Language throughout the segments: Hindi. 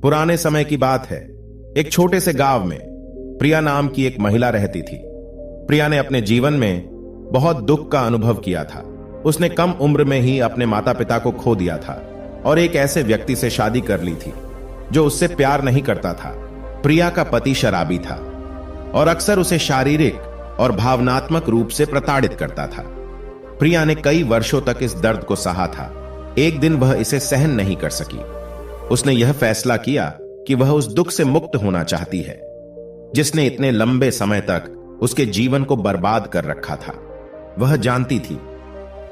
पुराने समय की बात है। एक छोटे से गांव में प्रिया नाम की एक महिला रहती थी। प्रिया ने अपने जीवन में बहुत दुख का अनुभव किया था। उसने कम उम्र में ही अपने माता पिता को खो दिया था और एक ऐसे व्यक्ति से शादी कर ली थी जो उससे प्यार नहीं करता था। प्रिया का पति शराबी था और अक्सर उसे शारीरिक और भावनात्मक रूप से प्रताड़ित करता था। प्रिया ने कई वर्षों तक इस दर्द को सहा था। एक दिन वह इसे सहन नहीं कर सकी। उसने यह फैसला किया कि वह उस दुख से मुक्त होना चाहती है जिसने इतने लंबे समय तक उसके जीवन को बर्बाद कर रखा था। वह जानती थी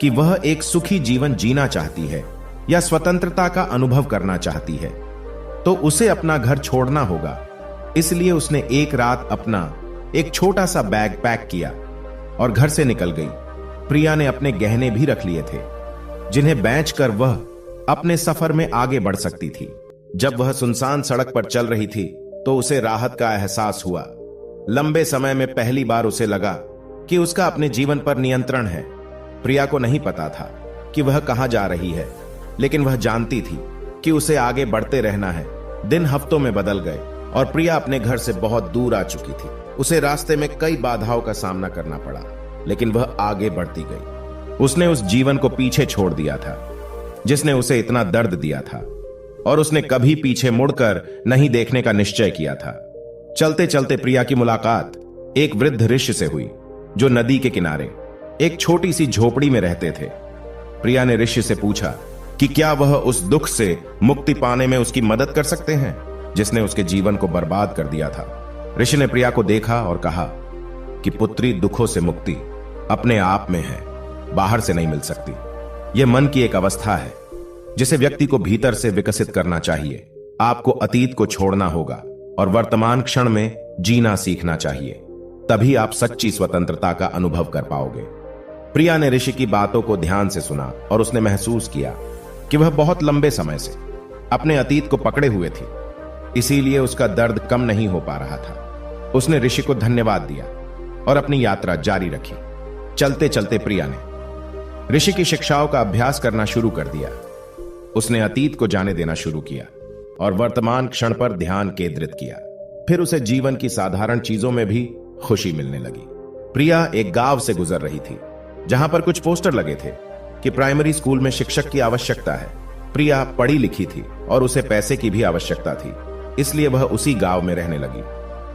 कि वह एक सुखी जीवन जीना चाहती है या स्वतंत्रता का अनुभव करना चाहती है, तो उसे अपना घर छोड़ना होगा। इसलिए उसने एक रात अपना एक छोटा सा बैग पैक किया और घर से निकल गई। प्रिया ने अपने गहने भी रख लिए थे जिन्हें बेचकर वह अपने सफर में आगे बढ़ सकती थी। जब वह सुनसान सड़क पर चल रही थी तो उसे राहत का एहसास हुआ। लंबे समय में पहली बार उसे लगा कि उसका अपने जीवन पर नियंत्रण है। प्रिया को नहीं पता था कि वह कहां जा रही है, लेकिन वह जानती थी कि उसे आगे बढ़ते रहना है। दिन हफ्तों में बदल गए और प्रिया अपने घर से बहुत दूर आ चुकी थी। उसे रास्ते में कई बाधाओं का सामना करना पड़ा, लेकिन वह आगे बढ़ती गई। उसने उस जीवन को पीछे छोड़ दिया था जिसने उसे इतना दर्द दिया था और उसने कभी पीछे मुड़कर नहीं देखने का निश्चय किया था। चलते चलते प्रिया की मुलाकात एक वृद्ध ऋषि से हुई जो नदी के किनारे एक छोटी सी झोपड़ी में रहते थे। प्रिया ने ऋषि से पूछा कि क्या वह उस दुख से मुक्ति पाने में उसकी मदद कर सकते हैं जिसने उसके जीवन को बर्बाद कर दिया था। ऋषि ने प्रिया को देखा और कहा कि पुत्री, दुखों से मुक्ति अपने आप में है, बाहर से नहीं मिल सकती। यह मन की एक अवस्था है जिसे व्यक्ति को भीतर से विकसित करना चाहिए। आपको अतीत को छोड़ना होगा और वर्तमान क्षण में जीना सीखना चाहिए, तभी आप सच्ची स्वतंत्रता का अनुभव कर पाओगे। प्रिया ने ऋषि की बातों को ध्यान से सुना और उसने महसूस किया कि वह बहुत लंबे समय से अपने अतीत को पकड़े हुए थी, इसीलिए उसका दर्द कम नहीं हो पा रहा था। उसने ऋषि को धन्यवाद दिया और अपनी यात्रा जारी रखी। चलते चलते प्रिया ने ऋषि की शिक्षाओं का अभ्यास करना शुरू कर दिया। उसने अतीत को जाने देना शुरू किया और वर्तमान क्षण पर ध्यान केंद्रित किया। फिर उसे जीवन की साधारण चीजों में भी खुशी मिलने लगी। प्रिया एक गांव से गुजर रही थी जहां पर कुछ पोस्टर लगे थे कि प्राइमरी स्कूल में शिक्षक की आवश्यकता है। प्रिया पढ़ी लिखी थी और उसे पैसे की भी आवश्यकता थी, इसलिए वह उसी गांव में रहने लगी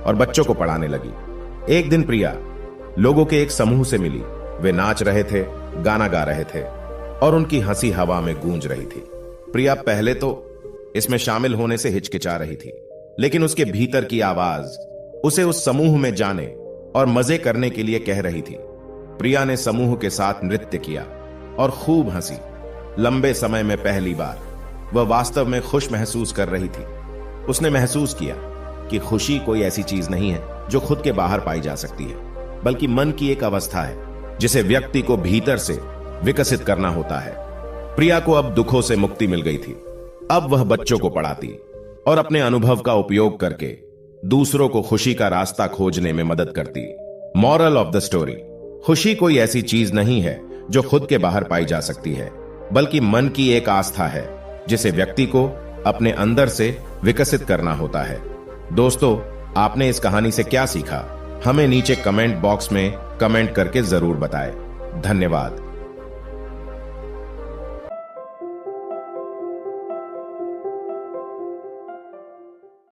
और बच्चों को पढ़ाने लगी। एक दिन प्रिया लोगों के एक समूह से मिली। वे नाच रहे थे, गाना गा रहे थे और उनकी हंसी हवा में गूंज रही थी। प्रिया पहले तो इसमें शामिल होने से हिचकिचा रही थी, लेकिन उसके भीतर की आवाज उसे उस समूह में जाने और मजे करने के लिए कह रही थी। प्रिया ने समूह के साथ नृत्य किया और खूब हंसी। लंबे समय में पहली बार वह वास्तव में खुश महसूस कर रही थी। उसने महसूस किया कि खुशी कोई ऐसी चीज नहीं है जो खुद के बाहर पाई जा सकती है, बल्कि मन की एक अवस्था है जिसे व्यक्ति को भीतर से विकसित करना होता है। प्रिया को अब दुखों से मुक्ति मिल गई थी। अब वह बच्चों को पढ़ाती और अपने अनुभव का उपयोग करके दूसरों को खुशी का रास्ता खोजने में मदद करती। मॉरल ऑफ द स्टोरी: खुशी कोई ऐसी चीज नहीं है जो खुद के बाहर पाई जा सकती है, बल्कि मन की एक आस्था है जिसे व्यक्ति को अपने अंदर से विकसित करना होता है। दोस्तों, आपने इस कहानी से क्या सीखा? हमें नीचे कमेंट बॉक्स में कमेंट करके जरूर बताएं। धन्यवाद।